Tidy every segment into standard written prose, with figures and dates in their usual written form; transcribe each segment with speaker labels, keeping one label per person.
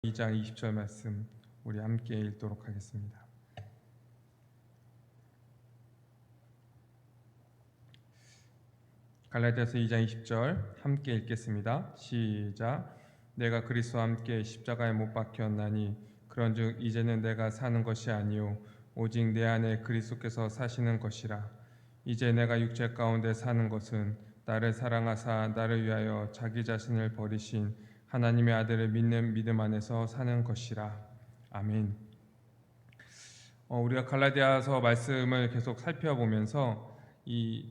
Speaker 1: 2장 20절 말씀 우리 함께 읽도록 하겠습니다. 갈라디아서 2장 20절 함께 읽겠습니다. 시작. 내가 그리스도와 함께 십자가에 못 박혔나니 그런즉 이제는 내가 사는 것이 아니요 오직 내 안에 그리스도께서 사시는 것이라. 이제 내가 육체 가운데 사는 것은 나를 사랑하사 나를 위하여 자기 자신을 버리신 하나님의 아들을 믿는 믿음 안에서 사는 것이라. 아멘. 우리가 갈라디아서 말씀을 계속 살펴보면서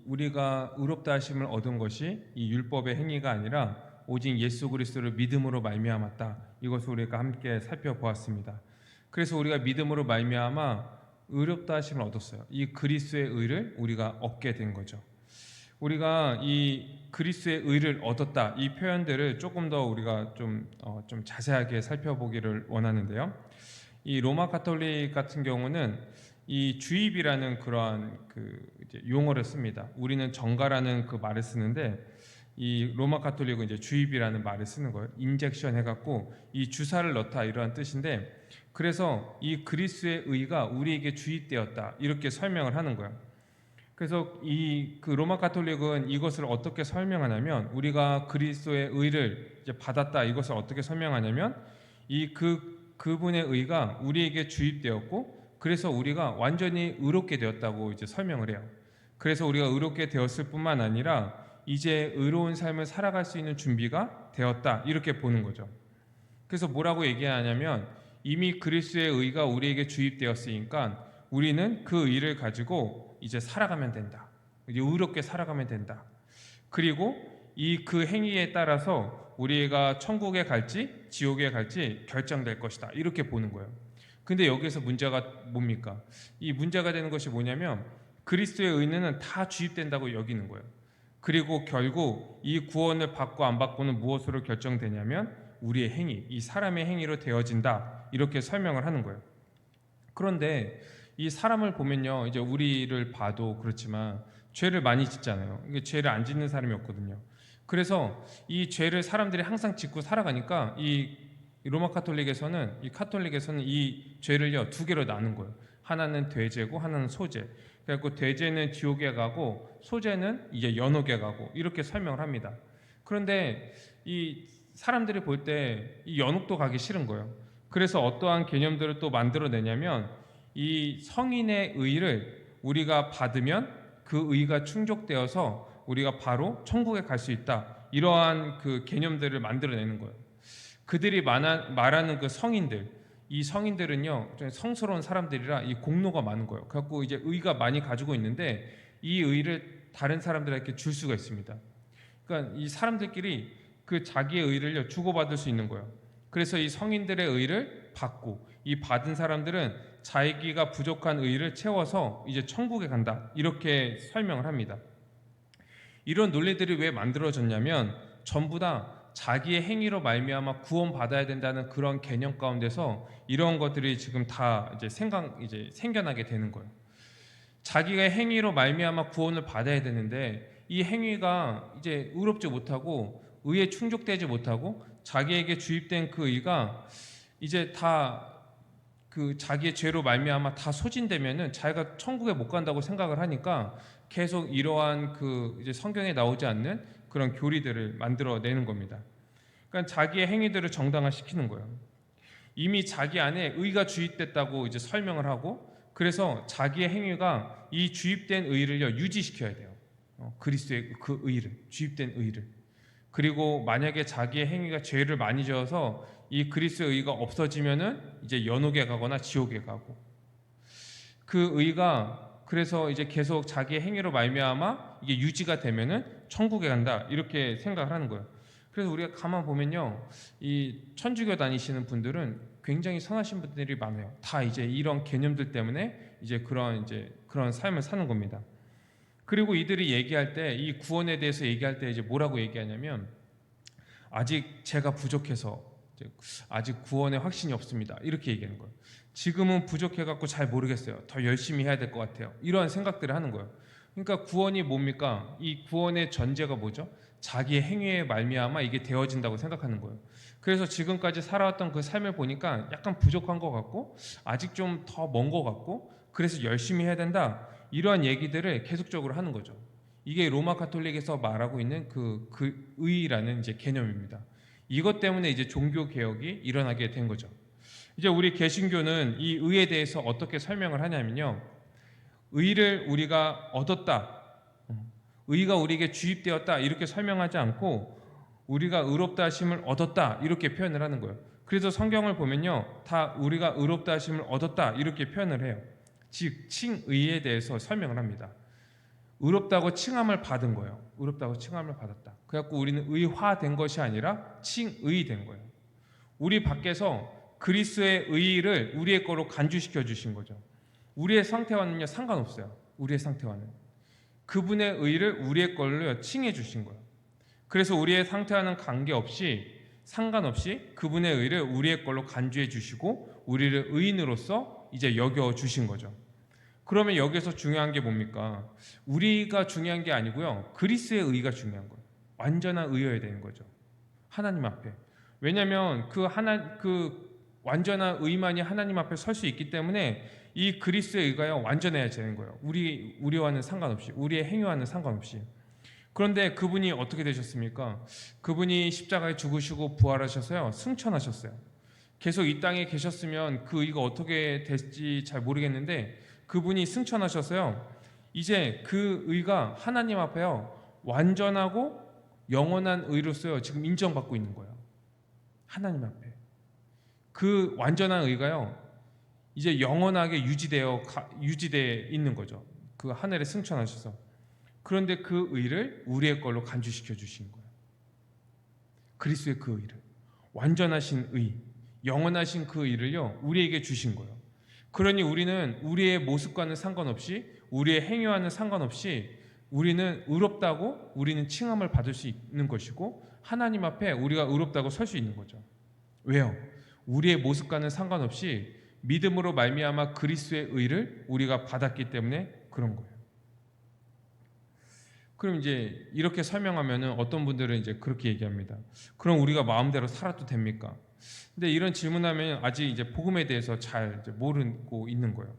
Speaker 1: 우리가 의롭다 하심을 얻은 것이 이 율법의 행위가 아니라 오직 예수 그리스도를 믿음으로 말미암았다. 이것을 우리가 함께 살펴보았습니다. 그래서 우리가 믿음으로 말미암아 의롭다 하심을 얻었어요. 이 그리스도의 의를 우리가 얻게 된 거죠. 우리가 이 그리스도의 의를 얻었다, 이 표현들을 조금 더 우리가 좀 자세하게 살펴보기를 원하는데요. 이 로마 가톨릭 같은 경우는 이 주입이라는 그러한 이제 용어를 씁니다. 우리는 정가라는 그 말을 쓰는데 이 로마 가톨릭은 이제 주입이라는 말을 쓰는 거예요. 인젝션 해갖고 이 주사를 넣다 이러한 뜻인데, 그래서 이 그리스도의 의가 우리에게 주입되었다 이렇게 설명을 하는 거예요. 그래서 그 로마 가톨릭은 이것을 어떻게 설명하냐면, 우리가 그리스도의 의를 이제 받았다 이것을 어떻게 설명하냐면, 그분의 의가 우리에게 주입되었고 그래서 우리가 완전히 의롭게 되었다고 이제 설명을 해요. 그래서 우리가 의롭게 되었을 뿐만 아니라 이제 의로운 삶을 살아갈 수 있는 준비가 되었다 이렇게 보는 거죠. 그래서 뭐라고 얘기하냐면, 이미 그리스도의 의가 우리에게 주입되었으니까 우리는 그 의를 가지고 이제 살아가면 된다. 이제 의롭게 살아가면 된다. 그리고 그 행위에 따라서 우리가 천국에 갈지 지옥에 갈지 결정될 것이다 이렇게 보는 거예요. 근데 여기서 문제가 뭡니까? 이 문제가 되는 것이 뭐냐면, 그리스도의 의는 다 주입된다고 여기는 거예요. 그리고 결국 이 구원을 받고 안 받고는 무엇으로 결정되냐면 우리의 행위, 이 사람의 행위로 되어진다 이렇게 설명을 하는 거예요. 그런데 이 사람을 보면요, 이제 우리를 봐도 그렇지만 죄를 많이 짓잖아요. 이게 죄를 안 짓는 사람이 없거든요. 그래서 이 죄를 사람들이 항상 짓고 살아가니까 이 로마 카톨릭에서는 이 죄를요 두 개로 나눈 거예요. 하나는 대죄고 하나는 소죄. 그래서 대죄는 지옥에 가고 소죄는 이제 연옥에 가고 이렇게 설명을 합니다. 그런데 이 사람들이 볼 때 이 연옥도 가기 싫은 거예요. 그래서 어떠한 개념들을 또 만들어내냐면, 이 성인의 의를 우리가 받으면 그 의가 충족되어서 우리가 바로 천국에 갈 수 있다, 이러한 그 개념들을 만들어내는 거예요. 그들이 말하는 그 성인들, 이 성인들은요 성스러운 사람들이라 이 공로가 많은 거예요. 그래갖고 이제 의가 많이 가지고 있는데 이 의를 다른 사람들에게 줄 수가 있습니다. 그러니까 이 사람들끼리 그 자기의 의를 주고받을 수 있는 거예요. 그래서 이 성인들의 의를 받고 이 받은 사람들은 자기가 부족한 의를 채워서 이제 천국에 간다 이렇게 설명을 합니다. 이런 논리들이 왜 만들어졌냐면, 전부 다 자기의 행위로 말미암아 구원받아야 된다는 그런 개념 가운데서 이런 것들이 지금 다 이제 생겨나게 되는 거예요. 자기가 행위로 말미암아 구원을 받아야 되는데 이 행위가 이제 의롭지 못하고 의에 충족되지 못하고 자기에게 주입된 그 의가 이제 다 그 자기의 죄로 말미암아 다 소진되면은 자기가 천국에 못 간다고 생각을 하니까 계속 이러한 이제 성경에 나오지 않는 그런 교리들을 만들어내는 겁니다. 그러니까 자기의 행위들을 정당화시키는 거예요. 이미 자기 안에 의가 주입됐다고 이제 설명을 하고, 그래서 자기의 행위가 이 주입된 의를 유지시켜야 돼요. 그리스도의 그 의를, 주입된 의를. 그리고 만약에 자기의 행위가 죄를 많이 지어서 이 그리스도의 의가 없어지면은 이제 연옥에 가거나 지옥에 가고, 그 의가 그래서 이제 계속 자기의 행위로 말미암아 이게 유지가 되면은 천국에 간다 이렇게 생각을 하는 거예요. 그래서 우리가 가만 보면요, 이 천주교 다니시는 분들은 굉장히 선하신 분들이 많아요. 다 이제 이런 개념들 때문에 이제 그런 삶을 사는 겁니다. 그리고 이들이 얘기할 때, 이 구원에 대해서 얘기할 때 이제 뭐라고 얘기하냐면, 아직 제가 부족해서 아직 구원의 확신이 없습니다 이렇게 얘기하는 거예요. 지금은 부족해갖고 잘 모르겠어요. 더 열심히 해야 될 것 같아요. 이러한 생각들을 하는 거예요. 그러니까 구원이 뭡니까? 이 구원의 전제가 뭐죠? 자기의 행위에 말미암아 이게 되어진다고 생각하는 거예요. 그래서 지금까지 살아왔던 그 삶을 보니까 약간 부족한 것 같고 아직 좀 더 먼 것 같고 그래서 열심히 해야 된다, 이러한 얘기들을 계속적으로 하는 거죠. 이게 로마 가톨릭에서 말하고 있는 그 의라는 이제 개념입니다. 이것 때문에 이제 종교 개혁이 일어나게 된 거죠. 이제 우리 개신교는 이 의에 대해서 어떻게 설명을 하냐면요. 의를 우리가 얻었다, 의가 우리에게 주입되었다 이렇게 설명하지 않고 우리가 의롭다 하심을 얻었다 이렇게 표현을 하는 거예요. 그래서 성경을 보면요, 다 우리가 의롭다 하심을 얻었다 이렇게 표현을 해요. 즉 칭의에 대해서 설명을 합니다. 의롭다고 칭함을 받은 거예요. 의롭다고 칭함을 받았다. 그래갖고 우리는 의화된 것이 아니라 칭의된 거예요. 우리 밖에서 그리스도의 의를 우리의 거로 간주시켜 주신 거죠. 우리의 상태와는요 상관없어요. 우리의 상태와는 그분의 의를 우리의 걸로 칭해 주신 거예요. 그래서 우리의 상태와는 관계없이 상관없이 그분의 의를 우리의 걸로 간주해 주시고 우리를 의인으로서 이제 여겨 주신 거죠. 그러면 여기서 중요한 게 뭡니까? 우리가 중요한 게 아니고요. 그리스도의 의가 중요한 거예요. 완전한 의여야 되는 거죠. 하나님 앞에. 왜냐하면 그 완전한 의만이 하나님 앞에 설 수 있기 때문에 이 그리스도의 의가요 완전해야 되는 거예요. 우리와는 상관없이, 우리의 행위와는 상관없이. 그런데 그분이 어떻게 되셨습니까? 그분이 십자가에 죽으시고 부활하셔서요 승천하셨어요. 계속 이 땅에 계셨으면 그 의가 어떻게 될지 잘 모르겠는데 그분이 승천하셔서요 이제 그 의가 하나님 앞에요 완전하고 영원한 의로서요 지금 인정받고 있는 거예요. 하나님 앞에 그 완전한 의가요 이제 영원하게 유지되어 있는 거죠. 그 하늘에 승천하셔서. 그런데 그 의를 우리의 걸로 간주시켜 주신 거예요. 그리스도의 그 의를, 완전하신 의, 영원하신 그 의를요 우리에게 주신 거예요. 그러니 우리는 우리의 모습과는 상관없이, 우리의 행위와는 상관없이 우리는 의롭다고 우리는 칭함을 받을 수 있는 것이고 하나님 앞에 우리가 의롭다고 설 수 있는 거죠. 왜요? 우리의 모습과는 상관없이 믿음으로 말미암아 그리스도의 의를 우리가 받았기 때문에 그런 거예요. 그럼 이제 이렇게 설명하면은 어떤 분들은 이제 그렇게 얘기합니다. 그럼 우리가 마음대로 살아도 됩니까? 근데 이런 질문하면 아직 이제 복음에 대해서 잘 이제 모르고 있는 거예요.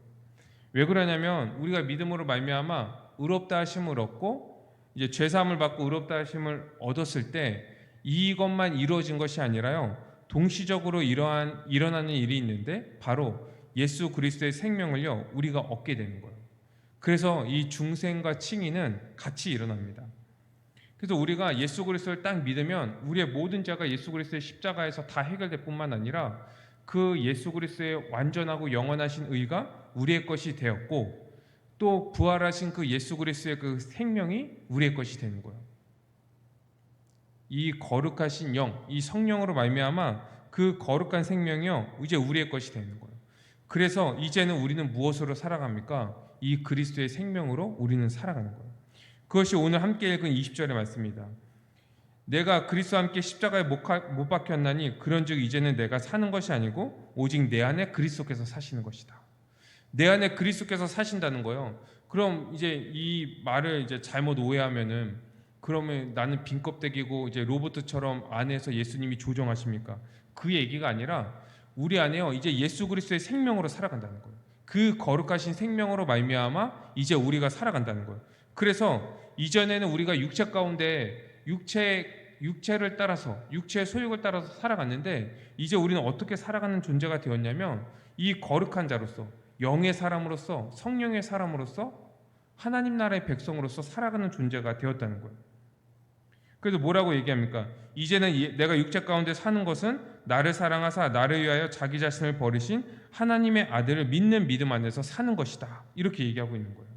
Speaker 1: 왜 그러냐면 우리가 믿음으로 말미암아 의롭다 하심을 얻고 이제 죄 사함을 받고 의롭다 하심을 얻었을 때 이것만 이루어진 것이 아니라요. 동시적으로 일어나는 일이 있는데 바로 예수 그리스도의 생명을요 우리가 얻게 되는 거예요. 그래서 이 중생과 칭의는 같이 일어납니다. 그래서 우리가 예수 그리스도를 딱 믿으면 우리의 모든 죄가 예수 그리스도의 십자가에서 다 해결될 뿐만 아니라 그 예수 그리스도의 완전하고 영원하신 의가 우리의 것이 되었고 또 부활하신 그 예수 그리스도의 그 생명이 우리의 것이 되는 거예요. 이 거룩하신 영, 이 성령으로 말미암아 그 거룩한 생명이요 이제 우리의 것이 되는 거예요. 그래서 이제는 우리는 무엇으로 살아갑니까? 이 그리스도의 생명으로 우리는 살아가는 거예요. 그것이 오늘 함께 읽은 20절의 말씀입니다. 내가 그리스도와 함께 십자가에 못 박혔나니 그런즉 이제는 내가 사는 것이 아니고 오직 내 안에 그리스도께서 사시는 것이다. 내 안에 그리스도께서 사신다는 거예요. 그럼 이제 이 말을 이제 잘못 오해하면은 그러면 나는 빈 껍데기고 이제 로봇처럼 안에서 예수님이 조종하십니까? 그 얘기가 아니라 우리 안에요 이제 예수 그리스도의 생명으로 살아간다는 거예요. 그 거룩하신 생명으로 말미암아 이제 우리가 살아간다는 거예요. 그래서 이전에는 우리가 육체 가운데 육체를 따라서 육체의 소욕을 따라서 살아갔는데 이제 우리는 어떻게 살아가는 존재가 되었냐면 이 거룩한 자로서 영의 사람으로서 성령의 사람으로서 하나님 나라의 백성으로서 살아가는 존재가 되었다는 거예요. 그래서 뭐라고 얘기합니까? 이제는 내가 육체 가운데 사는 것은 나를 사랑하사 나를 위하여 자기 자신을 버리신 하나님의 아들을 믿는 믿음 안에서 사는 것이다. 이렇게 얘기하고 있는 거예요.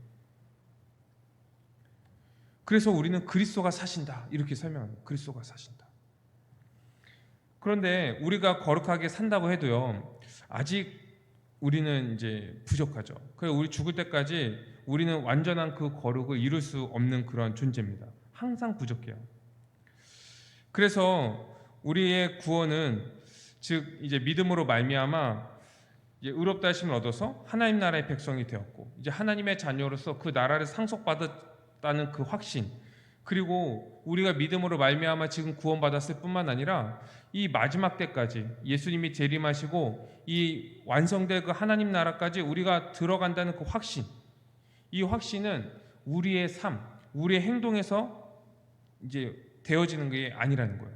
Speaker 1: 그래서 우리는 그리스도가 사신다. 이렇게 설명합니다. 그리스도가 사신다. 그런데 우리가 거룩하게 산다고 해도요. 아직 우리는 이제 부족하죠. 그래서 우리 죽을 때까지 우리는 완전한 그 거룩을 이룰 수 없는 그런 존재입니다. 항상 부족해요. 그래서 우리의 구원은 즉 이제 믿음으로 말미암아 이제 의롭다 하심을 얻어서 하나님 나라의 백성이 되었고 이제 하나님의 자녀로서 그 나라를 상속받았다는 그 확신, 그리고 우리가 믿음으로 말미암아 지금 구원받았을 뿐만 아니라 이 마지막 때까지 예수님이 재림하시고 이 완성될 그 하나님 나라까지 우리가 들어간다는 그 확신, 이 확신은 우리의 삶, 우리의 행동에서 이제 되어지는 게 아니라는 거예요.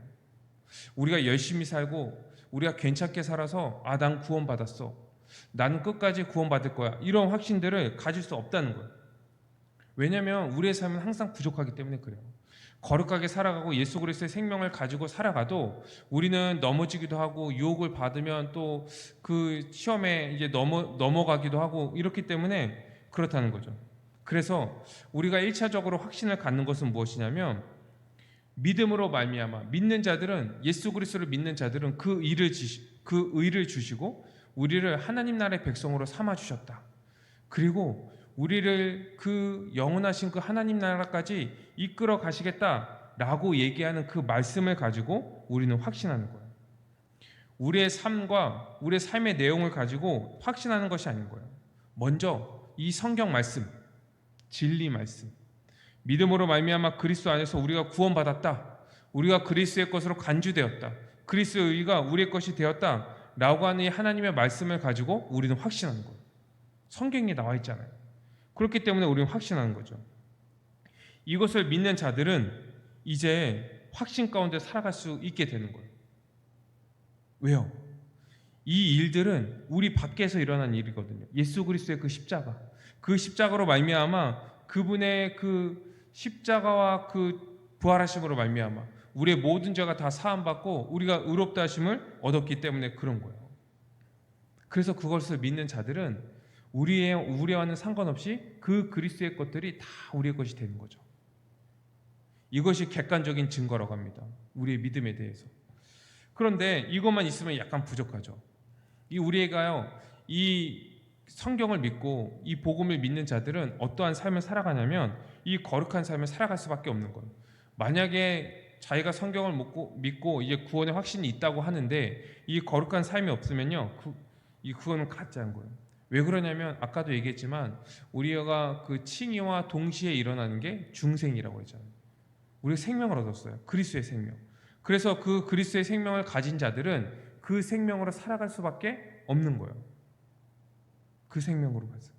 Speaker 1: 우리가 열심히 살고 우리가 괜찮게 살아서 난 구원받았어, 나는 끝까지 구원받을 거야, 이런 확신들을 가질 수 없다는 거예요. 왜냐하면 우리의 삶은 항상 부족하기 때문에 그래요. 거룩하게 살아가고 예수 그리스도의 생명을 가지고 살아가도 우리는 넘어지기도 하고 유혹을 받으면 또 그 시험에 이제 넘어가기도 하고 이렇기 때문에 그렇다는 거죠. 그래서 우리가 1차적으로 확신을 갖는 것은 무엇이냐면 믿음으로 말미암아 믿는 자들은, 예수 그리스도를 믿는 자들은 그 의를 주시고 우리를 하나님 나라의 백성으로 삼아 주셨다. 그리고 우리를 그 영원하신 그 하나님 나라까지 이끌어 가시겠다라고 얘기하는 그 말씀을 가지고 우리는 확신하는 거예요. 우리의 삶과 우리의 삶의 내용을 가지고 확신하는 것이 아닌 거예요. 먼저 이 성경 말씀, 진리 말씀, 믿음으로 말미암아 그리스도 안에서 우리가 구원받았다, 우리가 그리스도의 것으로 간주되었다, 그리스도의 의가 우리의 것이 되었다라고 하는 이 하나님의 말씀을 가지고 우리는 확신하는 거예요. 성경에 나와 있잖아요. 그렇기 때문에 우리는 확신하는 거죠. 이것을 믿는 자들은 이제 확신 가운데 살아갈 수 있게 되는 거예요. 왜요? 이 일들은 우리 밖에서 일어난 일이거든요. 예수 그리스도의 그 십자가, 그 십자가로 말미암아 그분의 그 십자가와 그 부활하심으로 말미암아 우리의 모든 죄가 다 사함받고 우리가 의롭다 하심을 얻었기 때문에 그런 거예요. 그래서 그것을 믿는 자들은 우리와는 상관없이 그 그리스도의 것들이 다 우리의 것이 되는 거죠. 이것이 객관적인 증거라고 합니다. 우리의 믿음에 대해서. 그런데 이것만 있으면 약간 부족하죠. 우리가요, 이 성경을 믿고 이 복음을 믿는 자들은 어떠한 삶을 살아가냐면 이 거룩한 삶을 살아갈 수밖에 없는 거예요. 만약에 자기가 성경을 믿고 이제 구원의 확신이 있다고 하는데 이 거룩한 삶이 없으면요, 이 구원은 가짜인 거예요. 왜 그러냐면 아까도 얘기했지만 우리가 그 칭의와 동시에 일어나는 게 중생이라고 했잖아요. 우리가 생명을 얻었어요. 그리스도의 생명. 그래서 그 그리스도의 생명을 가진 자들은 그 생명으로 살아갈 수밖에 없는 거예요. 그 생명으로 가서.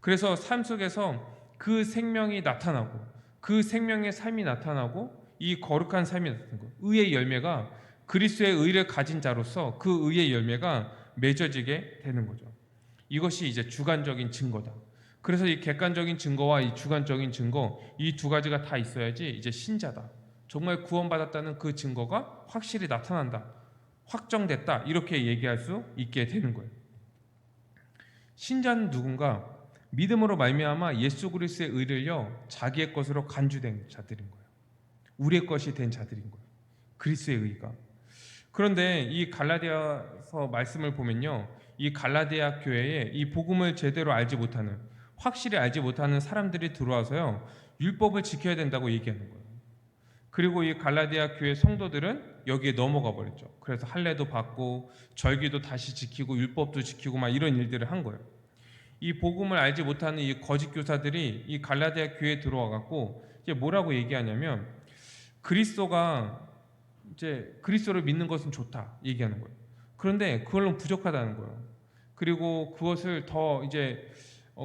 Speaker 1: 그래서 삶 속에서 그 생명이 나타나고 그 생명의 삶이 나타나고 이 거룩한 삶이 나타나는 거예요. 의의 열매가, 그리스도의 의를 가진 자로서 그 의의 열매가 맺어지게 되는 거죠. 이것이 이제 주관적인 증거다. 그래서 이 객관적인 증거와 이 주관적인 증거, 이 두 가지가 다 있어야지 이제 신자다, 정말 구원받았다는 그 증거가 확실히 나타난다, 확정됐다, 이렇게 얘기할 수 있게 되는 거예요. 신자는 누군가? 믿음으로 말미암아 예수 그리스도의 의를요 자기의 것으로 간주된 자들인 거예요. 우리의 것이 된 자들인 거예요. 그리스도의 의가. 그런데 이 갈라디아서 말씀을 보면요, 이 갈라디아 교회에 이 복음을 제대로 알지 못하는, 확실히 알지 못하는 사람들이 들어와서요 율법을 지켜야 된다고 얘기하는 거예요. 그리고 이 갈라디아 교회 성도들은 여기에 넘어가 버렸죠. 그래서 할례도 받고 절기도 다시 지키고 율법도 지키고 막 이런 일들을 한 거예요. 이 복음을 알지 못하는 이 거짓 교사들이 이 갈라디아 교회에 들어와 갖고 이제 뭐라고 얘기하냐면 그리스도가 이제 그리스도를 믿는 것은 좋다 얘기하는 거예요. 그런데 그걸로 부족하다는 거예요. 그리고 그것을 더 이제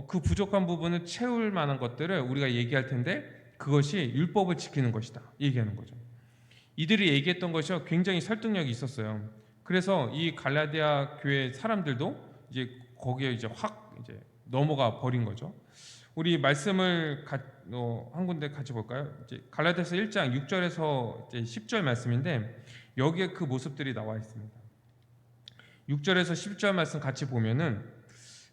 Speaker 1: 그 부족한 부분을 채울 만한 것들을 우리가 얘기할 텐데 그것이 율법을 지키는 것이다 얘기하는 거죠. 이들이 얘기했던 것이 굉장히 설득력이 있었어요. 그래서 이 갈라디아 교회 사람들도 이제 거기에 이제 확 이제 넘어가 버린 거죠. 우리 말씀을 한 군데 같이 볼까요? 이제 갈라디아서 1장 6절에서 이제 10절 말씀인데 여기에 그 모습들이 나와 있습니다. 6절에서 10절 말씀 같이 보면은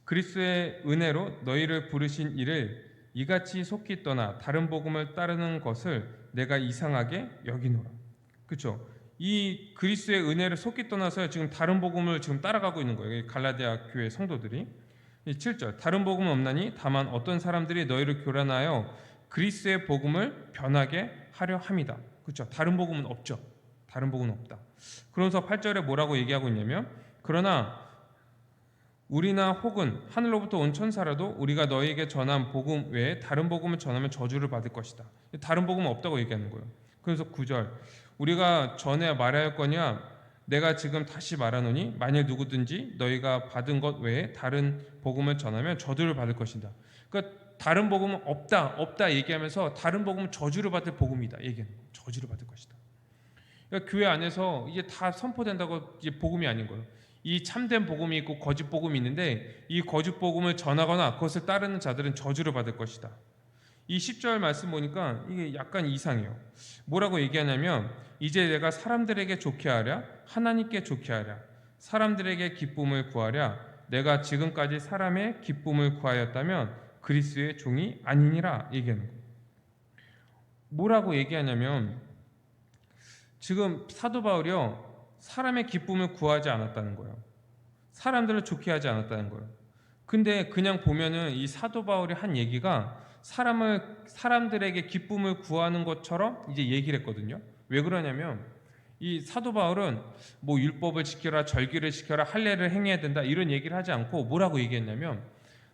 Speaker 1: 그리스도의 은혜로 너희를 부르신 이를 이같이 속히 떠나 다른 복음을 따르는 것을 내가 이상하게 여기노라. 그렇죠? 이 그리스도의 은혜를 속히 떠나서 지금 다른 복음을 지금 따라가고 있는 거예요. 갈라디아 교회 성도들이. 7절 다른 복음은 없나니 다만 어떤 사람들이 너희를 교란하여 그리스도의 복음을 변하게 하려 함이다. 그렇죠? 다른 복음은 없죠. 다른 복음은 없다. 그러면서 8절에 뭐라고 얘기하고 있냐면 그러나 우리나 혹은 하늘로부터 온 천사라도 우리가 너희에게 전한 복음 외에 다른 복음을 전하면 저주를 받을 것이다. 다른 복음은 없다고 얘기하는 거예요. 그래서 9절 우리가 전에 말하였거니와 내가 지금 다시 말하노니 만일 누구든지 너희가 받은 것 외에 다른 복음을 전하면 저주를 받을 것이다. 그러니까 다른 복음은 없다 얘기하면서 다른 복음은 저주를 받을 복음이다 얘기하는 거예요. 저주를 받을 것이다. 그러니까 교회 안에서 이게 다 선포된다고 이제 복음이 아닌 거예요. 이 참된 복음이 있고 거짓 복음이 있는데 이 거짓 복음을 전하거나 그것을 따르는 자들은 저주를 받을 것이다. 이 10절 말씀 보니까 이게 약간 이상해요. 뭐라고 얘기하냐면 이제 내가 사람들에게 좋게 하랴 하나님께 좋게 하랴 사람들에게 기쁨을 구하랴 내가 지금까지 사람의 기쁨을 구하였다면 그리스도의 종이 아니니라 얘기하는 거예요. 뭐라고 얘기하냐면 지금 사도 바울이요 사람의 기쁨을 구하지 않았다는 거예요. 사람들을 좋게 하지 않았다는 거예요. 근데 그냥 보면은 이 사도 바울이 한 얘기가 사람들에게 기쁨을 구하는 것처럼 이제 얘기를 했거든요. 왜 그러냐면 이 사도 바울은 뭐 율법을 지켜라, 절기를 지켜라, 할례를 행해야 된다 이런 얘기를 하지 않고 뭐라고 얘기했냐면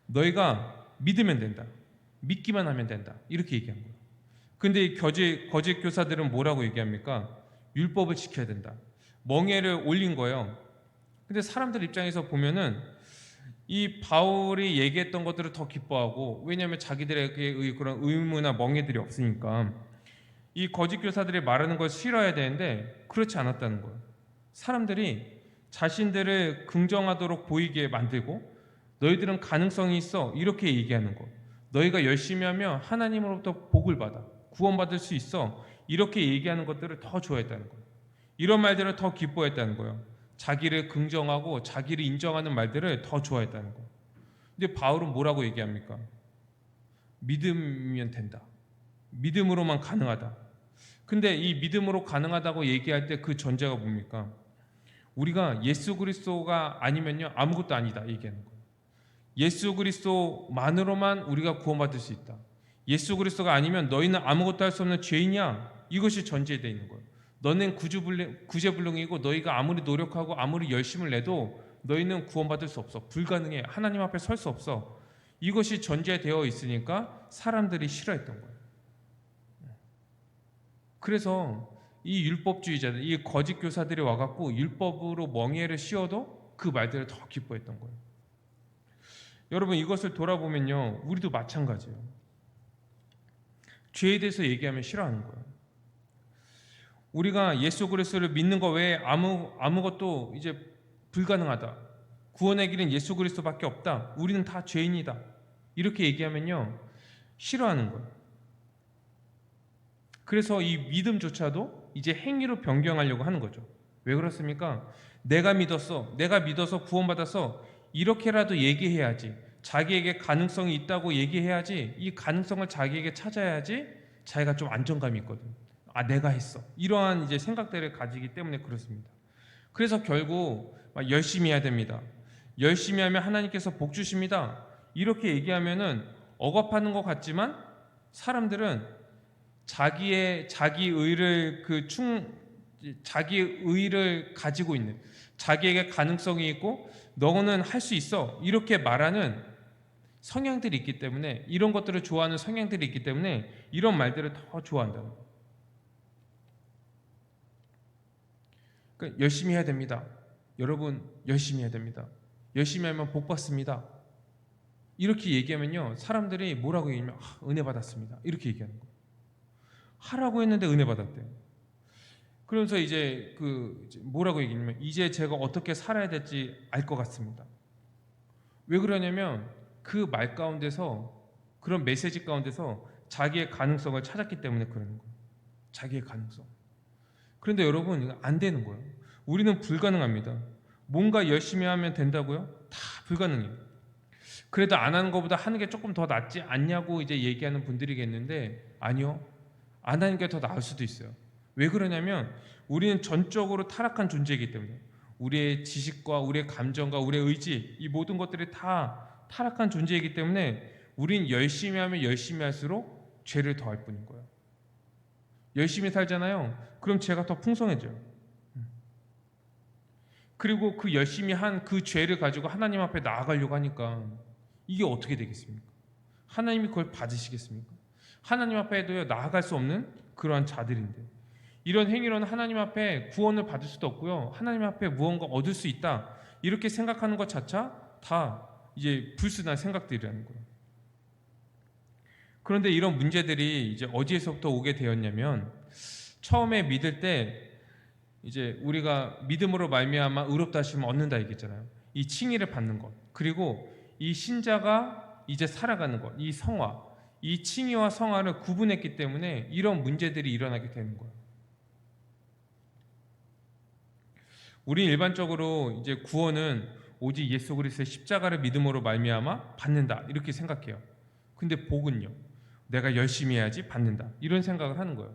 Speaker 1: 너희가 믿으면 된다, 믿기만 하면 된다 이렇게 얘기한 거예요. 근데 이 거짓 교사들은 뭐라고 얘기합니까? 율법을 지켜야 된다. 멍에를 올린 거예요. 근데 사람들 입장에서 보면은 이 바울이 얘기했던 것들을 더 기뻐하고 왜냐하면 자기들에게 그런 의무나 멍에들이 없으니까 이 거짓 교사들이 말하는 걸 싫어해야 되는데 그렇지 않았다는 거예요. 사람들이 자신들을 긍정하도록 보이게 만들고 너희들은 가능성이 있어 이렇게 얘기하는 거. 너희가 열심히 하면 하나님으로부터 복을 받아 구원받을 수 있어 이렇게 얘기하는 것들을 더 좋아했다는 거예요. 이런 말들을 더 기뻐했다는 거예요. 자기를 긍정하고 자기를 인정하는 말들을 더 좋아했다는 거예요. 근데 바울은 뭐라고 얘기합니까? 믿으면 된다. 믿음으로만 가능하다. 근데 이 믿음으로 가능하다고 얘기할 때 그 전제가 뭡니까? 우리가 예수 그리스도가 아니면요 아무것도 아니다 얘기하는 거예요. 예수 그리스도만으로만 우리가 구원받을 수 있다. 예수 그리스도가 아니면 너희는 아무것도 할 수 없는 죄인이야. 이것이 전제되어 있는 거예요. 너는 구제불능이고 너희가 아무리 노력하고 아무리 열심을 내도 너희는 구원받을 수 없어. 불가능해. 하나님 앞에 설 수 없어. 이것이 전제되어 있으니까 사람들이 싫어했던 거예요. 그래서 이 율법주의자들, 이 거짓 교사들이 와갖고 율법으로 멍에를 씌워도 그 말들을 더 기뻐했던 거예요. 여러분 이것을 돌아보면요 우리도 마찬가지예요. 죄에 대해서 얘기하면 싫어하는 거예요. 우리가 예수 그리스도를 믿는 것 외에 아무것도 이제 불가능하다. 구원의 길은 예수 그리스도밖에 없다. 우리는 다 죄인이다. 이렇게 얘기하면요 싫어하는 거예요. 그래서 이 믿음조차도 이제 행위로 변경하려고 하는 거죠. 왜 그렇습니까? 내가 믿어서 구원받아서 이렇게라도 얘기해야지. 자기에게 가능성이 있다고 얘기해야지. 이 가능성을 자기에게 찾아야지 자기가 좀 안정감이 있거든. 아, 내가 했어. 이러한 이제 생각들을 가지기 때문에 그렇습니다. 그래서 결국 막 열심히 해야 됩니다. 열심히 하면 하나님께서 복 주십니다. 이렇게 얘기하면은 억압하는 것 같지만 사람들은 자기 의를 가지고 있는 자기에게 가능성이 있고 너는 할 수 있어 이렇게 말하는 성향들이 있기 때문에 이런 것들을 좋아하는 성향들이 있기 때문에 이런 말들을 더 좋아한다는 거예요. 그러니까 열심히 해야 됩니다. 여러분 열심히 해야 됩니다. 열심히 하면 복 받습니다. 이렇게 얘기하면요 사람들이 뭐라고 얘기하면 은혜 받았습니다. 이렇게 얘기하는 거예요. 하라고 했는데 은혜 받았대요. 그러면서 이제 뭐라고 얘기하냐면 이제 제가 어떻게 살아야 될지 알 것 같습니다. 왜 그러냐면 그 말 가운데서 그런 메시지 가운데서 자기의 가능성을 찾았기 때문에 그러는 거예요. 자기의 가능성. 그런데 여러분 이거 안 되는 거예요. 우리는 불가능합니다. 뭔가 열심히 하면 된다고요? 다 불가능해요. 그래도 안 하는 것보다 하는 게 조금 더 낫지 않냐고 이제 얘기하는 분들이겠는데 아니요. 안 하는 게 더 나을 수도 있어요. 왜 그러냐면 우리는 전적으로 타락한 존재이기 때문에 우리의 지식과 우리의 감정과 우리의 의지 이 모든 것들이 다 타락한 존재이기 때문에 우린 열심히 하면 열심히 할수록 죄를 더할 뿐인 거예요. 열심히 살잖아요. 그럼 죄가 더 풍성해져요. 그리고 그 열심히 한 그 죄를 가지고 하나님 앞에 나아가려고 하니까 이게 어떻게 되겠습니까? 하나님이 그걸 받으시겠습니까? 하나님 앞에도 나아갈 수 없는 그러한 자들인데, 이런 행위로는 하나님 앞에 구원을 받을 수도 없고요, 하나님 앞에 무언가 얻을 수 있다 이렇게 생각하는 것 자체가 다 이제 불순한 생각들이라는 거예요. 그런데 이런 문제들이 이제 어디에서부터 오게 되었냐면, 처음에 믿을 때 이제 우리가 믿음으로 말미암아 의롭다 하심을 얻는다 얘기했잖아요. 이 칭의를 받는 것, 그리고 이 신자가 이제 살아가는 것, 이 성화, 이 칭의와 성화를 구분했기 때문에 이런 문제들이 일어나게 되는 거예요. 우리 일반적으로 이제 구원은 오직 예수 그리스도의 십자가를 믿음으로 말미암아 받는다 이렇게 생각해요. 근데 복은요, 내가 열심히 해야지 받는다 이런 생각을 하는 거예요.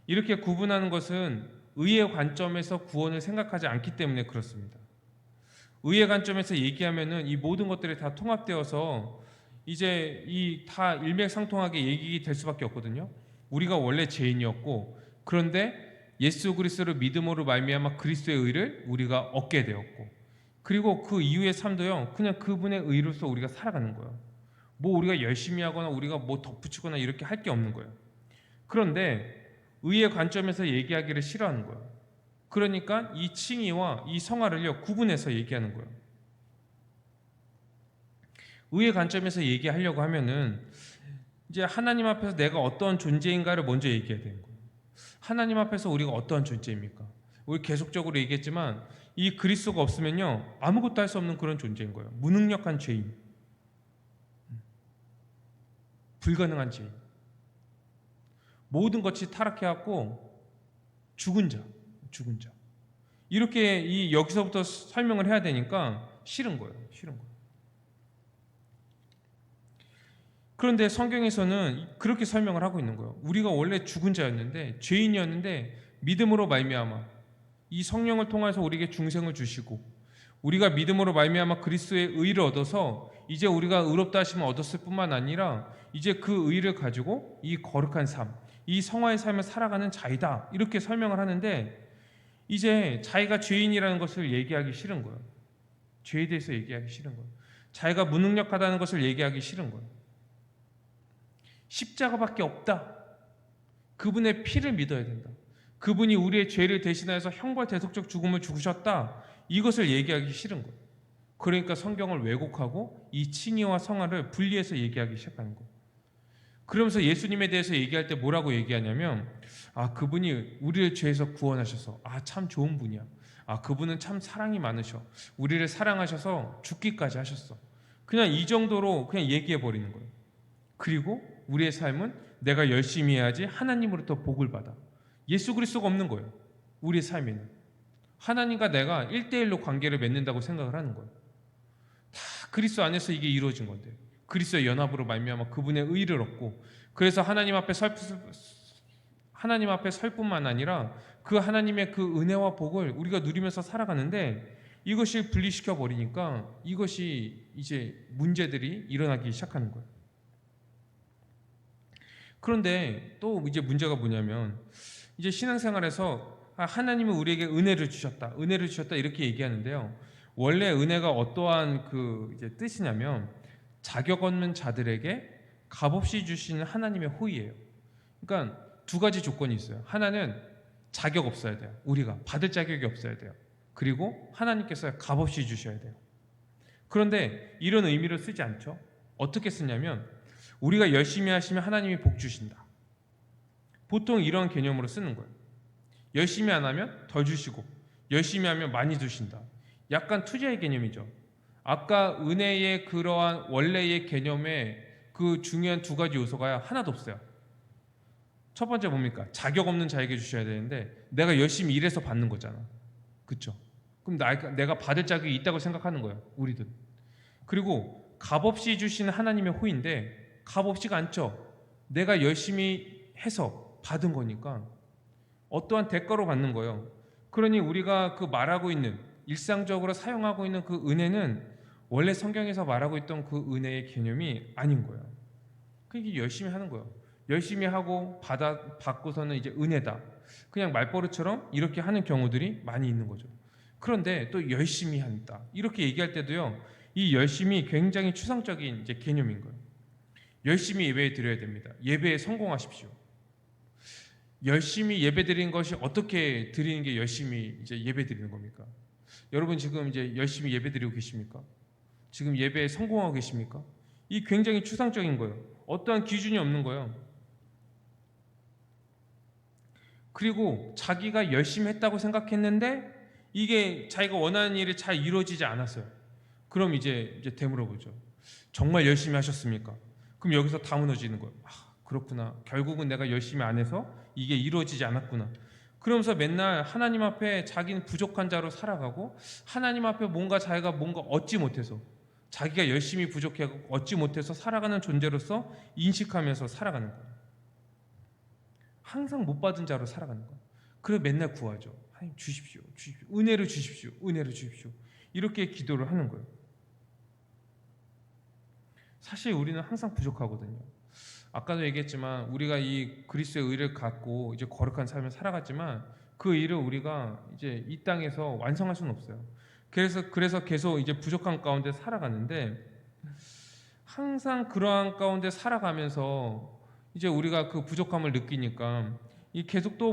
Speaker 1: 이렇게 구분하는 것은 의의 관점에서 구원을 생각하지 않기 때문에 그렇습니다. 의의 관점에서 얘기하면은 이 모든 것들이 다 통합되어서 이제 이 다 일맥상통하게 얘기될 수밖에 없거든요. 우리가 원래 죄인이었고, 그런데 예수 그리스도를 믿음으로 말미암아 그리스도의 의를 우리가 얻게 되었고, 그리고 그 이후의 삶도요 그냥 그분의 의로서 우리가 살아가는 거예요. 뭐 우리가 열심히 하거나 우리가 뭐 덧붙이거나 이렇게 할 게 없는 거예요. 그런데 의의 관점에서 얘기하기를 싫어하는 거예요. 그러니까 이 칭의와 이 성화를요 구분해서 얘기하는 거예요. 의의 관점에서 얘기하려고 하면은 이제 하나님 앞에서 내가 어떤 존재인가를 먼저 얘기해야 되는 거예요. 하나님 앞에서 우리가 어떠한 존재입니까? 우리 계속적으로 얘기했지만 이 그리스도가 없으면요 아무것도 할 수 없는 그런 존재인 거예요. 무능력한 죄인, 불가능한 죄인, 모든 것이 타락해갖고 죽은 자, 죽은 자. 이렇게 이 여기서부터 설명을 해야 되니까 싫은 거예요. 싫은 거예요. 그런데 성경에서는 그렇게 설명을 하고 있는 거예요. 우리가 원래 죽은 자였는데, 죄인이었는데 믿음으로 말미암아 이 성령을 통해서 우리에게 중생을 주시고, 우리가 믿음으로 말미암아 그리스도의 의를 얻어서 이제 우리가 의롭다 하심을 얻었을 뿐만 아니라 이제 그 의를 가지고 이 거룩한 삶, 이 성화의 삶을 살아가는 자이다 이렇게 설명을 하는데, 이제 자기가 죄인이라는 것을 얘기하기 싫은 거예요. 죄에 대해서 얘기하기 싫은 거예요. 자기가 무능력하다는 것을 얘기하기 싫은 거예요. 십자가밖에 없다. 그분의 피를 믿어야 된다. 그분이 우리의 죄를 대신하여서 형벌 대속적 죽음을 죽으셨다. 이것을 얘기하기 싫은 거예요. 그러니까 성경을 왜곡하고 이 칭의와 성화를 분리해서 얘기하기 시작하는 거예요. 그러면서 예수님에 대해서 얘기할 때 뭐라고 얘기하냐면, 그분이 우리를 죄에서 구원하셔서 참 좋은 분이야. 그분은 참 사랑이 많으셔. 우리를 사랑하셔서 죽기까지 하셨어. 그냥 이 정도로 그냥 얘기해 버리는 거예요. 그리고 우리의 삶은 내가 열심히 해야지 하나님으로부터 복을 받아. 예수 그리스도가 없는 거예요. 우리의 삶에는 하나님과 내가 1대1로 관계를 맺는다고 생각을 하는 거예요. 다 그리스도 안에서 이게 이루어진 건데, 그리스도의 연합으로 말미암아 그분의 의를 얻고, 그래서 하나님 앞에 설 뿐만 아니라 그 하나님의 그 은혜와 복을 우리가 누리면서 살아가는데, 이것이 분리시켜 버리니까 이것이 이제 문제들이 일어나기 시작하는 거예요. 그런데 또 이제 문제가 뭐냐면, 이제 신앙생활에서 하나님은 우리에게 은혜를 주셨다, 은혜를 주셨다 이렇게 얘기하는데요. 원래 은혜가 어떠한 그 이제 뜻이냐면, 자격 없는 자들에게 값없이 주시는 하나님의 호의예요. 그러니까 두 가지 조건이 있어요. 하나는 자격 없어야 돼요. 우리가 받을 자격이 없어야 돼요. 그리고 하나님께서 값없이 주셔야 돼요. 그런데 이런 의미로 쓰지 않죠. 어떻게 쓰냐면, 우리가 열심히 하시면 하나님이 복 주신다. 보통 이런 개념으로 쓰는 거예요. 열심히 안 하면 덜 주시고, 열심히 하면 많이 주신다. 약간 투자의 개념이죠. 아까 은혜의 그러한 원래의 개념에 그 중요한 두 가지 요소가 하나도 없어요. 첫 번째 뭡니까? 자격 없는 자에게 주셔야 되는데, 내가 열심히 일해서 받는 거잖아. 그렇죠? 그럼 내가 받을 자격이 있다고 생각하는 거예요. 우리들. 그리고 값없이 주시는 하나님의 호의인데, 값없이가 않죠. 내가 열심히 해서 받은 거니까 어떠한 대가로 받는 거예요. 그러니 우리가 그 말하고 있는, 일상적으로 사용하고 있는 그 은혜는 원래 성경에서 말하고 있던 그 은혜의 개념이 아닌 거예요. 그게 열심히 하는 거예요. 열심히 하고 받고서는 이제 은혜다. 그냥 말버릇처럼 이렇게 하는 경우들이 많이 있는 거죠. 그런데 또 열심히 한다. 이렇게 얘기할 때도요. 이 열심이 굉장히 추상적인 이제 개념인 거예요. 열심히 예배 드려야 됩니다. 예배에 성공하십시오. 열심히 예배 드리는 것이 어떻게 드리는 게 열심히 이제 예배 드리는 겁니까? 여러분 지금 이제 열심히 예배 드리고 계십니까? 지금 예배에 성공하고 계십니까? 이 굉장히 추상적인 거예요. 어떠한 기준이 없는 거예요. 그리고 자기가 열심히 했다고 생각했는데 이게 자기가 원하는 일이 잘 이루어지지 않았어요. 그럼 이제 되물어보죠. 정말 열심히 하셨습니까? 그럼 여기서 다 무너지는 거예요. 아, 그렇구나. 결국은 내가 열심히 안 해서 이게 이루어지지 않았구나. 그러면서 맨날 하나님 앞에 자기는 부족한 자로 살아가고 하나님 앞에 자기가 뭔가 얻지 못해서 자기가 열심히 부족해하고 얻지 못해서 살아가는 존재로서 인식하면서 살아가는 거예요. 항상 못 받은 자로 살아가는 거예요. 그래서 맨날 구하죠. 하나님 주십시오. 주십시오. 은혜를 주십시오. 은혜를 주십시오. 이렇게 기도를 하는 거예요. 사실 우리는 항상 부족하거든요. 아까도 얘기했지만 우리가 이 그리스도의 의를 갖고 이제 거룩한 삶을 살아갔지만 그 일을 우리가 이제 이 땅에서 완성할 수는 없어요. 그래서 계속 이제 부족한 가운데 살아가는데 항상 그러한 가운데 살아가면서 이제 우리가 그 부족함을 느끼니까 이 계속 또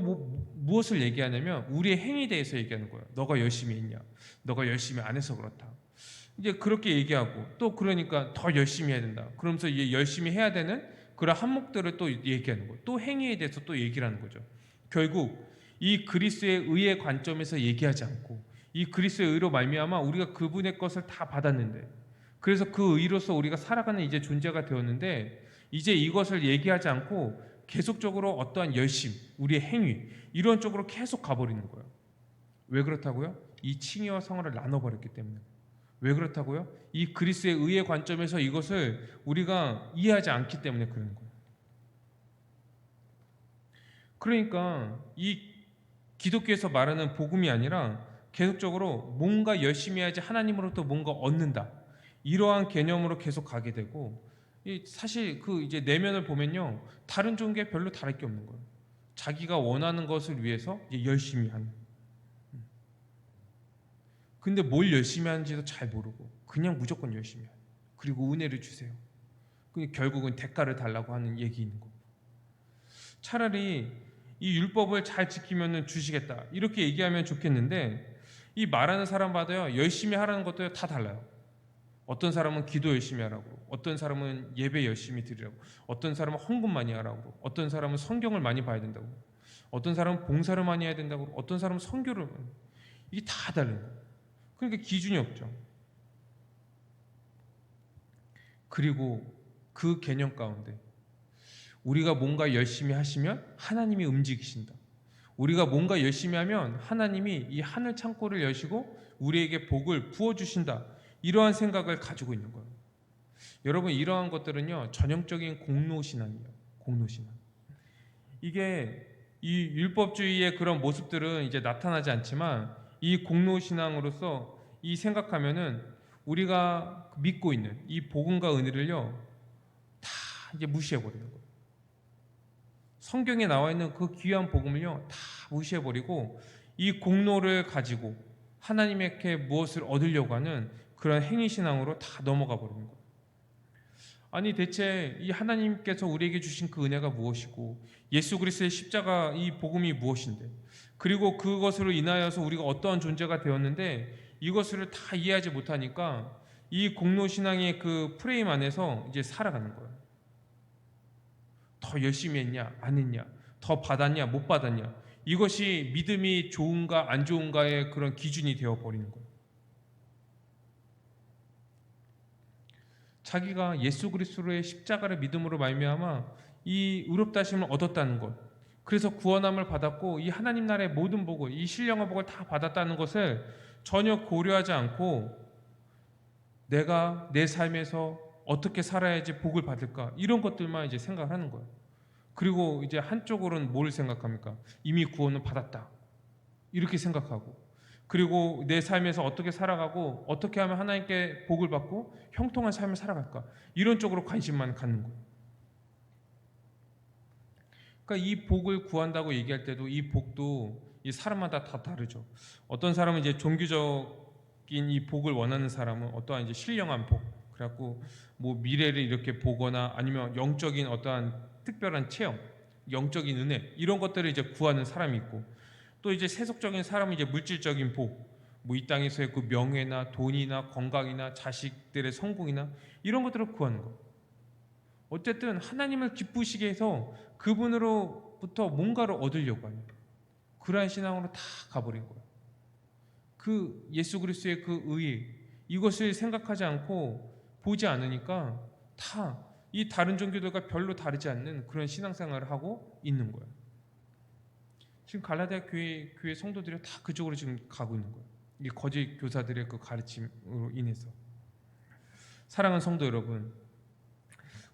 Speaker 1: 무엇을 얘기하냐면 우리의 행위에 대해서 얘기하는 거예요. 너가 열심히 했냐? 너가 열심히 안 해서 그렇다. 이제 그렇게 얘기하고 또 그러니까 더 열심히 해야 된다. 그러면서 이제 열심히 해야 되는 그런 항목들을 또 얘기하는 거예요. 또 행위에 대해서 또 얘기를 하는 거죠. 결국 이 그리스도의 의의 관점에서 얘기하지 않고 이 그리스도의 의로 말미암아 우리가 그분의 것을 다 받았는데 그래서 그 의로서 우리가 살아가는 이제 존재가 되었는데 이제 이것을 얘기하지 않고 계속적으로 어떠한 열심, 우리의 행위 이런 쪽으로 계속 가버리는 거예요. 왜 그렇다고요? 이 칭의와 성화를 나눠버렸기 때문에. 왜 그렇다고요? 이 그리스도의 의의 관점에서 이것을 우리가 이해하지 않기 때문에 그러는 거예요. 그러니까 이 기독교에서 말하는 복음이 아니라 계속적으로 뭔가 열심히 해야지 하나님으로부터 뭔가 얻는다. 이러한 개념으로 계속 가게 되고 사실 그 이제 내면을 보면요. 다른 종교에 별로 다를 게 없는 거예요. 자기가 원하는 것을 위해서 이제 열심히 하는. 근데 뭘 열심히 하는지도 잘 모르고 그냥 무조건 열심히 해요. 그리고 은혜를 주세요. 결국은 대가를 달라고 하는 얘기 있는 거. 차라리 이 율법을 잘 지키면 주시겠다 이렇게 얘기하면 좋겠는데 이 말하는 사람마다요 열심히 하라는 것도 다 달라요. 어떤 사람은 기도 열심히 하라고, 어떤 사람은 예배 열심히 드리라고, 어떤 사람은 헌금 많이 하라고, 어떤 사람은 성경을 많이 봐야 된다고, 어떤 사람은 봉사를 많이 해야 된다고, 어떤 사람은 선교를 이게 다 다른 거예요. 그러니까 기준이 없죠. 그리고 그 개념 가운데 우리가 뭔가 열심히 하시면 하나님이 움직이신다. 우리가 뭔가 열심히 하면 하나님이 이 하늘 창고를 여시고 우리에게 복을 부어주신다. 이러한 생각을 가지고 있는 거예요. 여러분 이러한 것들은요 전형적인 공로신앙이에요. 공로신앙. 이게 이 율법주의의 그런 모습들은 이제 나타나지 않지만 이 공로신앙으로서 이 생각하면은 우리가 믿고 있는 이 복음과 은혜를요 다 이제 무시해 버리는 거예요. 성경에 나와 있는 그 귀한 복음을요 다 무시해 버리고 이 공로를 가지고 하나님에게 무엇을 얻으려고 하는 그런 행위신앙으로 다 넘어가 버리는 거예요. 아니 대체 이 하나님께서 우리에게 주신 그 은혜가 무엇이고 예수 그리스도의 십자가 이 복음이 무엇인데 그리고 그것으로 인하여서 우리가 어떠한 존재가 되었는데 이것을 다 이해하지 못하니까 이 공로신앙의 그 프레임 안에서 이제 살아가는 거예요. 더 열심히 했냐 안 했냐 더 받았냐 못 받았냐 이것이 믿음이 좋은가 안 좋은가의 그런 기준이 되어버리는 거예요. 자기가 예수 그리스도의 십자가를 믿음으로 말미암아 이 의롭다 하심을 얻었다는 것 그래서 구원함을 받았고 이 하나님 나라의 모든 복을 이 신령한 복을 다 받았다는 것을 전혀 고려하지 않고 내가 내 삶에서 어떻게 살아야지 복을 받을까 이런 것들만 이제 생각하는 거예요. 그리고 이제 한쪽으로는 뭘 생각합니까? 이미 구원을 받았다 이렇게 생각하고 그리고 내 삶에서 어떻게 살아가고 어떻게 하면 하나님께 복을 받고 형통한 삶을 살아갈까 이런 쪽으로 관심만 갖는 거예요. 그러니까 이 복을 구한다고 얘기할 때도 이 복도 이 사람마다 다 다르죠. 어떤 사람은 이제 종교적인 이 복을 원하는 사람은 어떠한 이제 신령한 복, 그래갖고 뭐 미래를 이렇게 보거나 아니면 영적인 어떠한 특별한 체험, 영적인 은혜 이런 것들을 이제 구하는 사람이 있고, 또 이제 세속적인 사람은 이제 물질적인 복, 뭐 이 땅에서의 그 명예나 돈이나 건강이나 자식들의 성공이나 이런 것들을 구하는 거. 어쨌든 하나님을 기쁘시게 해서 그분으로부터 뭔가를 얻으려고 하는 그러한 신앙으로 다 가버린 거예요. 그 예수 그리스도의 그 의의, 이것을 생각하지 않고 보지 않으니까 다 이 다른 종교들과 별로 다르지 않는 그런 신앙생활을 하고 있는 거예요. 지금 갈라디아 교회 성도들이 다 그쪽으로 지금 가고 있는 거예요. 이 거짓 교사들의 그 가르침으로 인해서. 사랑하는 성도 여러분,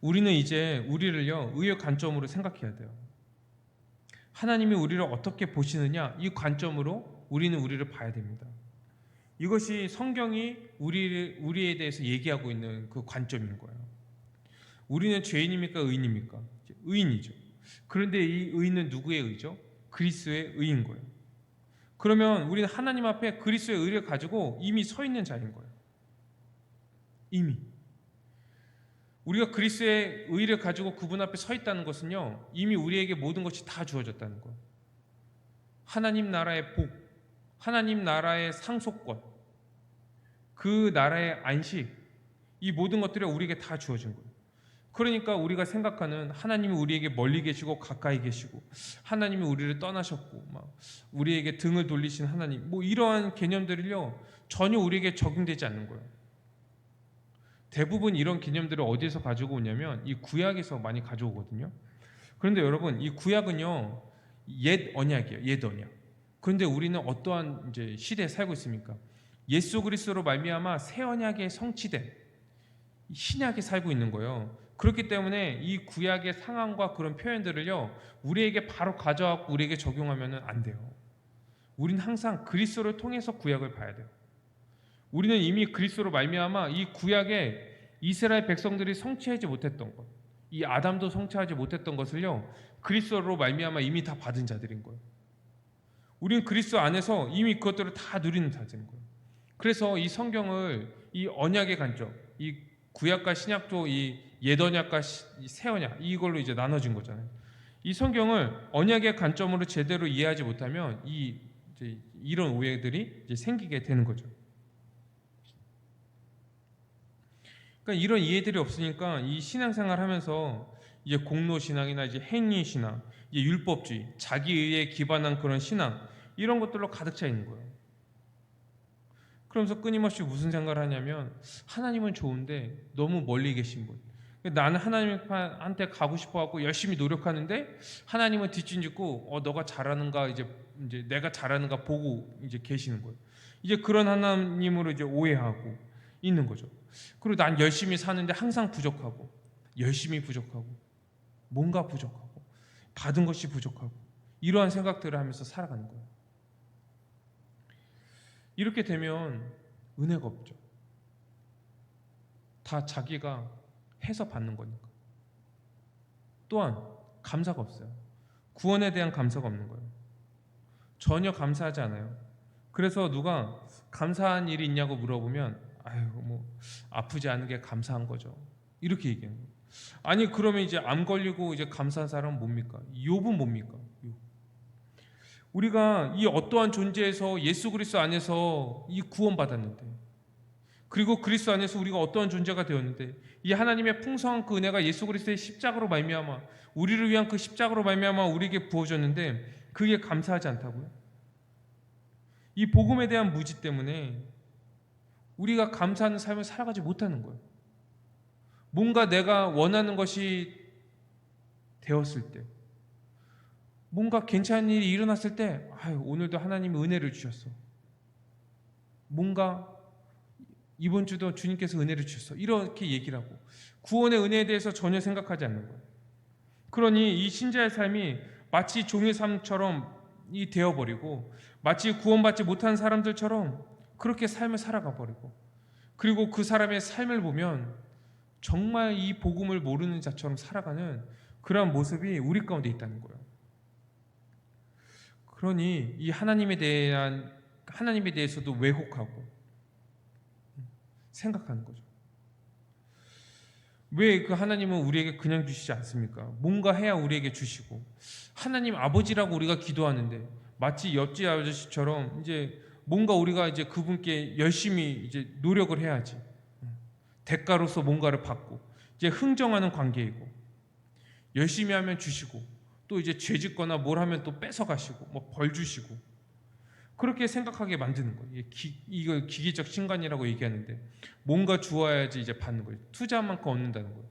Speaker 1: 우리는 이제 우리를요 의의 관점으로 생각해야 돼요. 하나님이 우리를 어떻게 보시느냐, 이 관점으로 우리는 우리를 봐야 됩니다. 이것이 성경이 우리에 대해서 얘기하고 있는 그 관점인 거예요. 우리는 죄인입니까 의인입니까? 의인이죠. 그런데 이 의인은 누구의 의죠? 그리스도의 의인 거예요. 그러면 우리는 하나님 앞에 그리스도의 의를 가지고 이미 서 있는 자인 거예요. 이미 우리가 그리스도의 의를 가지고 그분 앞에 서 있다는 것은요, 이미 우리에게 모든 것이 다 주어졌다는 거예요. 하나님 나라의 복, 하나님 나라의 상속권, 그 나라의 안식, 이 모든 것들이 우리에게 다 주어진 거예요. 그러니까 우리가 생각하는 하나님이 우리에게 멀리 계시고 가까이 계시고, 하나님이 우리를 떠나셨고 막 우리에게 등을 돌리신 하나님, 뭐 이러한 개념들을요 전혀 우리에게 적용되지 않는 거예요. 대부분 이런 개념들을 어디에서 가지고 오냐면 이 구약에서 많이 가져오거든요. 그런데 여러분, 이 구약은요 옛 언약이에요. 옛 언약. 그런데 우리는 어떠한 이제 시대에 살고 있습니까? 예수 그리스도로 말미암아 새 언약에 성취된 신약에 살고 있는 거예요. 그렇기 때문에 이 구약의 상황과 그런 표현들을요 우리에게 바로 가져와서 우리에게 적용하면 안 돼요. 우리는 항상 그리스도를 통해서 구약을 봐야 돼요. 우리는 이미 그리스도로 말미암아 이 구약에 이스라엘 백성들이 성취하지 못했던 것, 이 아담도 성취하지 못했던 것을요 그리스도로 말미암아 이미 다 받은 자들인 거예요. 우리는 그리스도 안에서 이미 그것들을 다 누리는 자들인 거예요. 그래서 이 성경을 이 언약의 관점, 이 구약과 신약도 이 옛 언약과 새 언약, 이걸로 이제 나눠진 거잖아요. 이 성경을 언약의 관점으로 제대로 이해하지 못하면 이런 오해들이 이제 생기게 되는 거죠. 그러니까 이런 이해들이 없으니까 이 신앙생활 하면서 이제 공로 신앙이나 이제 행위 신앙, 이제 율법주의, 자기의에 기반한 그런 신앙, 이런 것들로 가득 차 있는 거예요. 그러면서 끊임없이 무슨 생각을 하냐면, 하나님은 좋은데 너무 멀리 계신 분, 나는 하나님한테 가고 싶어하고 열심히 노력하는데 하나님은 뒷짐짓고 너가 잘하는가, 이제 내가 잘하는가 보고 이제 계시는 거예요. 이제 그런 하나님으로 이제 오해하고 있는 거죠. 그리고 난 열심히 사는데 항상 부족하고, 열심히 부족하고, 뭔가 부족하고, 받은 것이 부족하고, 이러한 생각들을 하면서 살아가는 거예요. 이렇게 되면 은혜가 없죠. 다 자기가 해서 받는 거니까. 또한 감사가 없어요. 구원에 대한 감사가 없는 거예요. 전혀 감사하지 않아요. 그래서 누가 감사한 일이 있냐고 물어보면, 아유 뭐 아프지 않은 게 감사한 거죠, 이렇게 얘기해요. 아니 그러면 이제 암 걸리고 이제 감사한 사람은 뭡니까? 욥은 뭡니까? 욥. 우리가 이 어떠한 존재에서 예수 그리스도 안에서 이 구원받았는데, 그리고 그리스도 안에서 우리가 어떠한 존재가 되었는데, 이 하나님의 풍성한 그 은혜가 예수 그리스도의 십자가로 말미암아, 우리를 위한 그 십자가로 말미암아 우리에게 부어졌는데 그게 감사하지 않다고요? 이 복음에 대한 무지 때문에 우리가 감사하는 삶을 살아가지 못하는 거예요. 뭔가 내가 원하는 것이 되었을 때, 뭔가 괜찮은 일이 일어났을 때, 아유 오늘도 하나님이 은혜를 주셨어, 뭔가 이번 주도 주님께서 은혜를 주셨어, 이렇게 얘기를 하고 구원의 은혜에 대해서 전혀 생각하지 않는 거예요. 그러니 이 신자의 삶이 마치 종의 삶처럼 되어버리고, 마치 구원받지 못한 사람들처럼 그렇게 삶을 살아가 버리고, 그리고 그 사람의 삶을 보면 정말 이 복음을 모르는 자처럼 살아가는 그러한 모습이 우리 가운데 있다는 거예요. 그러니 이 하나님에 대해서도 왜곡하고 생각하는 거죠. 왜 그 하나님은 우리에게 그냥 주시지 않습니까? 뭔가 해야 우리에게 주시고, 하나님 아버지라고 우리가 기도하는데 마치 옆집 아저씨처럼 이제 뭔가 우리가 이제 그분께 열심히 이제 노력을 해야지, 대가로서 뭔가를 받고 이제 흥정하는 관계이고, 열심히 하면 주시고 또 이제 죄 짓거나 뭘 하면 또 뺏어 가시고 뭐 벌 주시고, 그렇게 생각하게 만드는 거예요. 이걸 기계적 신간이라고 얘기하는데, 뭔가 주어야지 이제 받는 거예요. 투자한 만큼 얻는다는 거예요.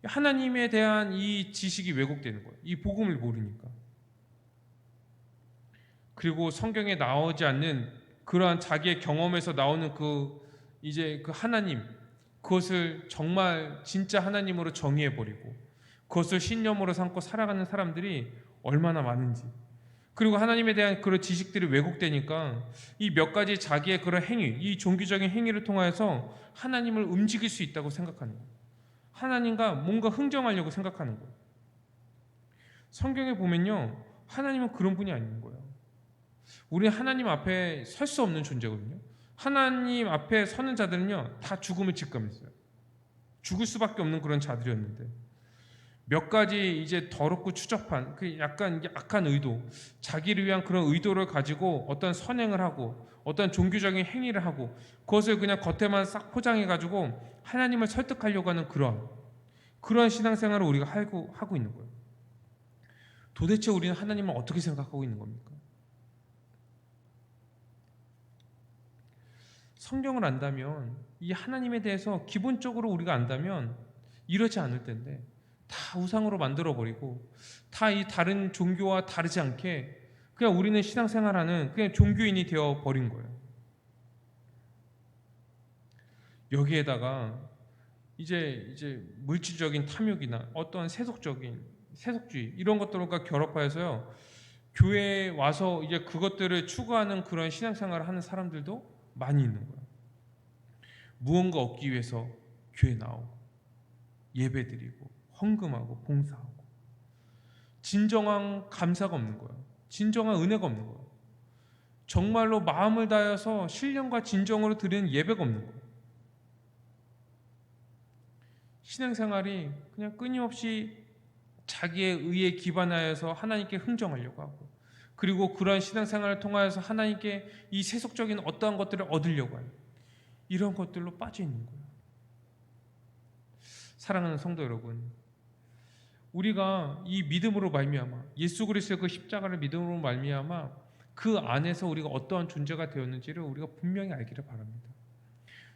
Speaker 1: 하나님에 대한 이 지식이 왜곡되는 거예요. 이 복음을 모르니까. 그리고 성경에 나오지 않는 그러한 자기의 경험에서 나오는 이제 그 하나님, 그것을 정말 진짜 하나님으로 정의해 버리고 그것을 신념으로 삼고 살아가는 사람들이 얼마나 많은지, 그리고 하나님에 대한 그런 지식들이 왜곡되니까 이 몇 가지 자기의 그런 행위, 이 종교적인 행위를 통하여서 하나님을 움직일 수 있다고 생각하는 거예요. 하나님과 뭔가 흥정하려고 생각하는 거예요. 성경에 보면요, 하나님은 그런 분이 아닌 거예요. 우리 하나님 앞에 설 수 없는 존재거든요. 하나님 앞에 서는 자들은요, 다 죽음을 직감했어요. 죽을 수밖에 없는 그런 자들이었는데, 몇 가지 이제 더럽고 추접한 그 약간 이게 악한 의도, 자기를 위한 그런 의도를 가지고 어떤 선행을 하고 어떤 종교적인 행위를 하고 그것을 그냥 겉에만 싹 포장해 가지고 하나님을 설득하려고 하는 그런 신앙생활을 우리가 하고 있는 거예요. 도대체 우리는 하나님을 어떻게 생각하고 있는 겁니까? 성경을 안다면, 이 하나님에 대해서 기본적으로 우리가 안다면 이러지 않을 텐데, 다 우상으로 만들어버리고 다 이 다른 종교와 다르지 않게 그냥 우리는 신앙생활하는 그냥 종교인이 되어버린 거예요. 여기에다가 이제 물질적인 탐욕이나 어떤 세속주의 이런 것들과 결합하여서요, 교회에 와서 이제 그것들을 추구하는 그런 신앙생활을 하는 사람들도 많이 있는 거예요. 무언가 얻기 위해서 교회 나오고 예배드리고 헌금하고 봉사하고, 진정한 감사가 없는 거예요. 진정한 은혜가 없는 거예요. 정말로 마음을 다해서 신령과 진정으로 드리는 예배가 없는 거예요. 신앙생활이 그냥 끊임없이 자기의 의에 기반하여서 하나님께 흥정하려고 하고, 그리고 그러한 신앙생활을 통하여서 하나님께 이 세속적인 어떠한 것들을 얻으려고 하는 이런 것들로 빠져 있는 거예요. 사랑하는 성도 여러분, 우리가 이 믿음으로 말미암아, 예수 그리스도의 그 십자가를 믿음으로 말미암아 그 안에서 우리가 어떠한 존재가 되었는지를 우리가 분명히 알기를 바랍니다.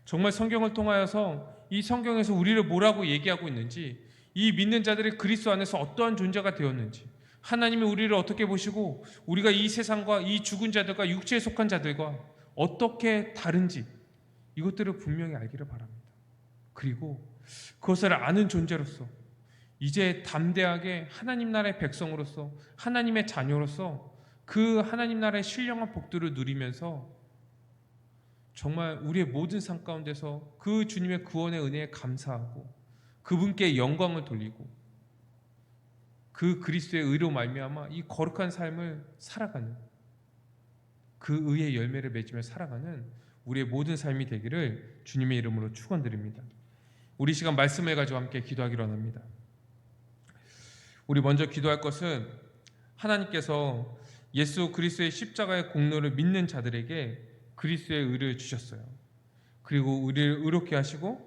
Speaker 1: 정말 성경을 통하여서 이 성경에서 우리를 뭐라고 얘기하고 있는지, 이 믿는 자들이 그리스도 안에서 어떠한 존재가 되었는지, 하나님이 우리를 어떻게 보시고 우리가 이 세상과 이 죽은 자들과 육체에 속한 자들과 어떻게 다른지, 이것들을 분명히 알기를 바랍니다. 그리고 그것을 아는 존재로서 이제 담대하게 하나님 나라의 백성으로서, 하나님의 자녀로서 그 하나님 나라의 신령한 복들을 누리면서 정말 우리의 모든 삶 가운데서 그 주님의 구원의 은혜에 감사하고 그분께 영광을 돌리고 그 그리스도의 의로 말미암아 이 거룩한 삶을 살아가는, 그 의의 열매를 맺으며 살아가는 우리의 모든 삶이 되기를 주님의 이름으로 축원드립니다. 우리 시간 말씀을 가지고 함께 기도하기로 합니다. 우리 먼저 기도할 것은, 하나님께서 예수 그리스도의 십자가의 공로를 믿는 자들에게 그리스도의 의를 주셨어요. 그리고 우리를 의롭게 하시고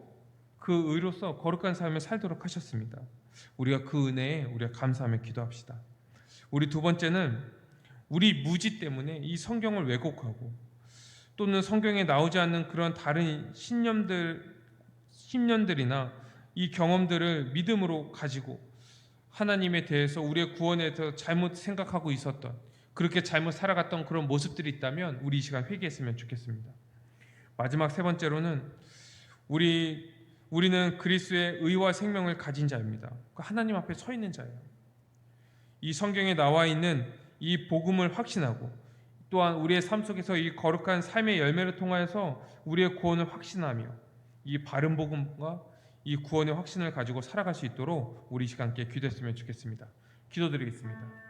Speaker 1: 그 의로서 거룩한 삶을 살도록 하셨습니다. 우리가 그 은혜에 우리가 감사하며 기도합시다. 우리 두 번째는, 우리 무지 때문에 이 성경을 왜곡하고 또는 성경에 나오지 않는 그런 다른 신념들이나 이 경험들을 믿음으로 가지고 하나님에 대해서, 우리의 구원에 대해서 잘못 생각하고 있었던, 그렇게 잘못 살아갔던 그런 모습들이 있다면 우리 이 시간 회개했으면 좋겠습니다. 마지막 세 번째로는, 우리는 그리스도의 의와 생명을 가진 자입니다. 하나님 앞에 서 있는 자예요. 이 성경에 나와 있는 이 복음을 확신하고 또한 우리의 삶 속에서 이 거룩한 삶의 열매를 통하여서 우리의 구원을 확신하며 이 바른 복음과 이 구원의 확신을 가지고 살아갈 수 있도록 우리 시간 함께 기도했으면 좋겠습니다. 기도드리겠습니다.